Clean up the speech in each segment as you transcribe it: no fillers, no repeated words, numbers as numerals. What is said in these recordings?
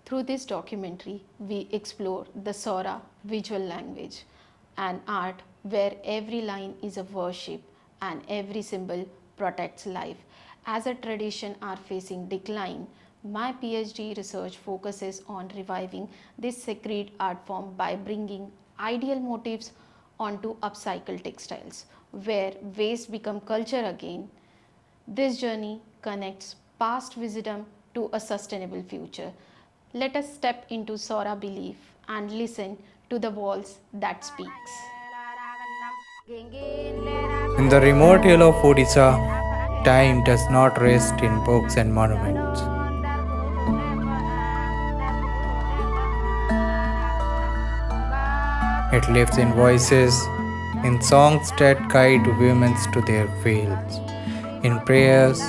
Through this documentary, we explore the SORA visual language, an art where every line is a worship and every symbol protects life. As a tradition are facing decline, my PhD research focuses on reviving this sacred art form by bringing ideal motifs onto upcycled textiles, where waste become culture again. This journey connects past wisdom to a sustainable future. Let us step into Sora belief and listen to the walls that speaks. In the remote hill of Odisha, time does not rest in books and monuments. It lives in voices, in songs that guide women to their fields, in prayers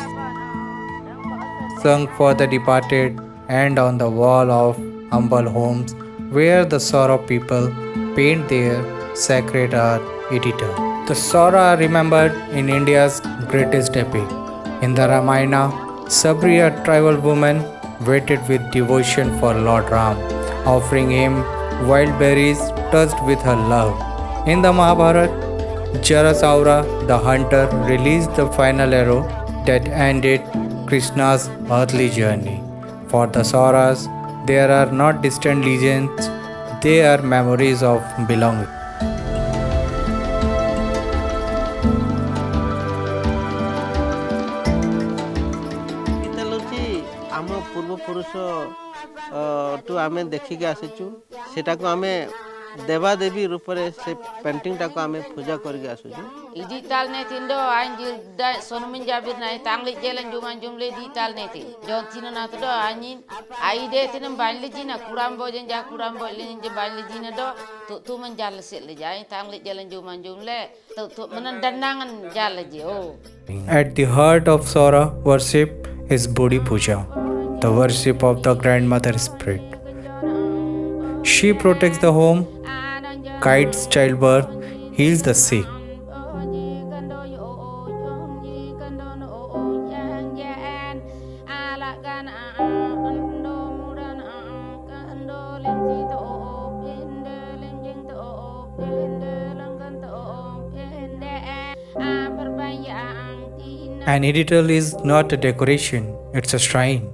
sung for the departed, and on the wall of humble homes where the Sora people paint their sacred art editor. The Sora are remembered in India's greatest epic. In the Ramayana, Sabri, a tribal woman, waited with devotion for Lord Ram, offering him wild berries touched with her love. In the Mahabharata, Jarasaura, the hunter, released the final arrow that ended Krishna's earthly journey. For the Soras, there are not distant legends, they are memories of belonging. ଆମ ପୂର୍ବପୁରୁଷ two ଆମେ ଦେଖିକି ଆସିଛୁ ସେଟାକୁ ଆମେ ଦେବାଦେବୀ ରୂପରେ ସେ ପେଣ୍ଟିଂଟାକୁ ଆମେ ପୂଜା କରିକି ଆସୁଛୁ digital netin do anjil da sonumin jabir na tangli jelan juman jumle digital netin jon tina na do anjin aide tinam banli jina kuram bojen ja kuram bolin je banli jina do tu man jal sel le jai tangli jelan juman jumle tu manan danangan jal je oh. At the heart of Sora worship is Bodhi Puja, the worship of the grandmother spirit. She protects the home, guides childbirth, heals the sick. An edital is not a decoration, it's a shrine.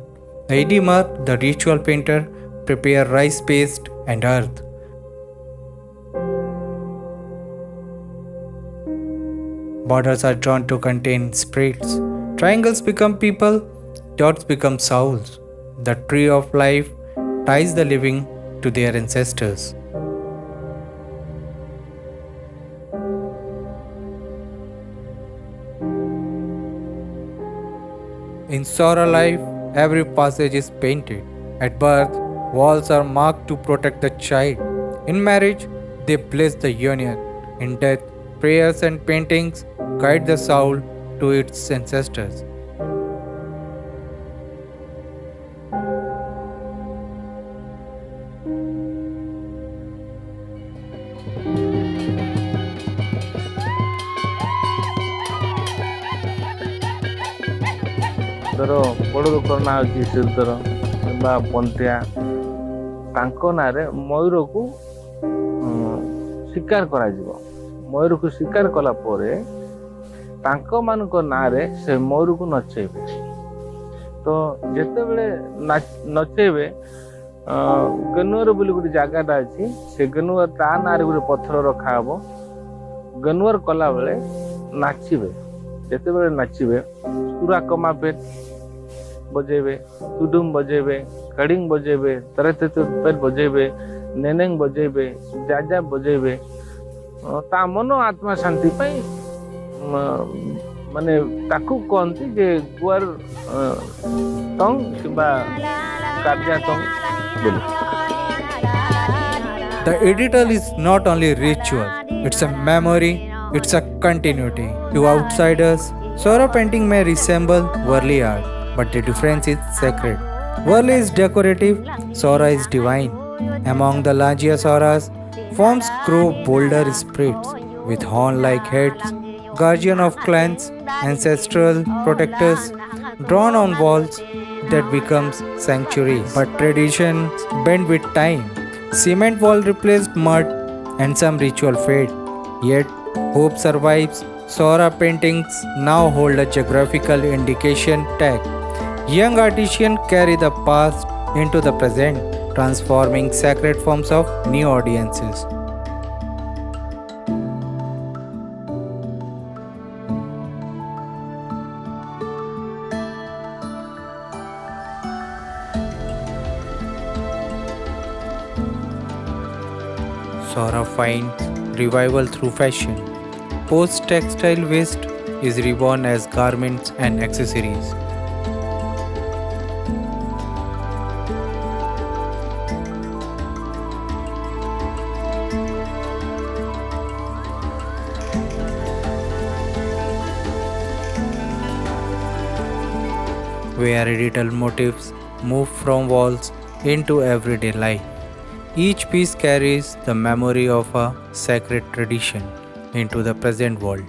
The Edimar, the ritual painter, prepare rice paste and earth. Borders are drawn to contain spirits. Triangles become people, dots become souls. The tree of life ties the living to their ancestors. In Sora life, every passage is painted. At birth, walls are marked to protect the child. In marriage, they bless the union. In death, prayers and paintings guide the soul to its ancestors. ଧର ବଡ଼ ଲୋକର ନାଁ ଅଛି ଶ୍ରୀଧର କିମ୍ବା ପନ୍ତିଆ ତାଙ୍କ ନାଁରେ ମୟୂରକୁ ଶିକାର କରାଯିବ ମୟୂରକୁ ଶିକାର କଲା ପରେ ତାଙ୍କମାନଙ୍କ ନାଁରେ ସେ ମୟୂରକୁ ନଚେଇବେ ତ ଯେତେବେଳେ ନଚେଇବେ ଗେନୁଆର ବୋଲି ଗୋଟେ ଜାଗାଟା ଅଛି ସେ ଗେନୁଆର ତା ନାଁରେ ଗୋଟେ ପଥର ରଖାହେବ ଗେନୁଆର କଲାବେଳେ ନାଚିବେ ଯେତେବେଳେ ନାଚିବେ ସୁରା କମାପେଟ बजेबे तुडुम बजेबे कडिंग बजेबे तरह तरह बजेबे नेनेंग बजेबे जाजा बजेबे ता मन आत्मा शांति पाई माने ताकू कहती जे गुआर तंग किबा कार्या तंग बोली The edital is not only ritual, it's a memory, it's a continuity. To outsiders, Sora painting may resemble Varli art, but the difference is sacred. Varli is decorative, Sora is divine. Among the larger Soras, forms grow bolder spirits with horn-like heads, guardian of clans, ancestral protectors, drawn on walls that becomes sanctuaries. But traditions bend with time. Cement wall replaced mud and some ritual fade. Yet hope survives. Sora paintings now hold a geographical indication tag. Young artisans carry the past into the present, transforming sacred forms of new audiences. Sora finds revival through fashion. Post textile waste is reborn as garments and accessories. Where digital motifs move from walls into everyday life. Each piece carries the memory of a sacred tradition into the present world.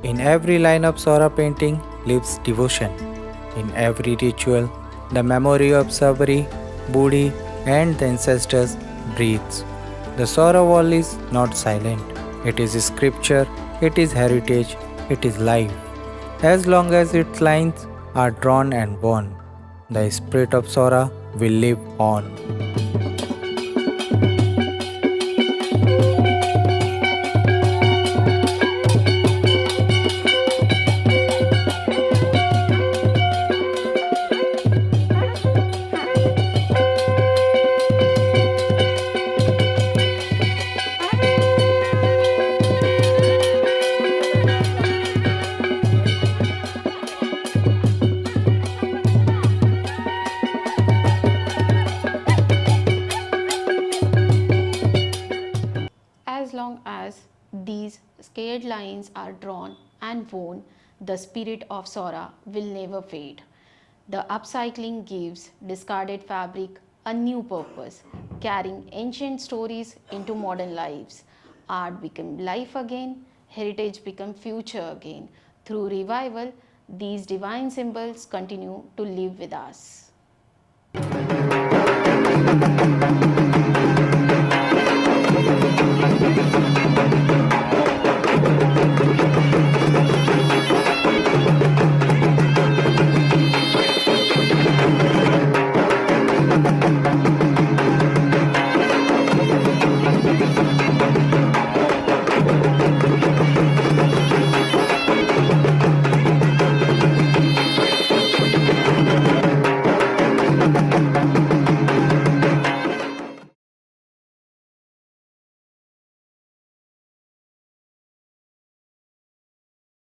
In every line of Sora painting lives devotion. In every ritual, the memory of Sabri, Budi, and the ancestors breathes. The Sora wall is not silent. It is scripture, it is heritage, it is life. As long as its lines are drawn and worn, the spirit of Sora will live on. As long as these scared lines are drawn and worn, the spirit of Sora will never fade. The upcycling gives discarded fabric a new purpose, carrying ancient stories into modern lives. Art become life again, heritage become future again. Through revival, these divine symbols continue to live with us.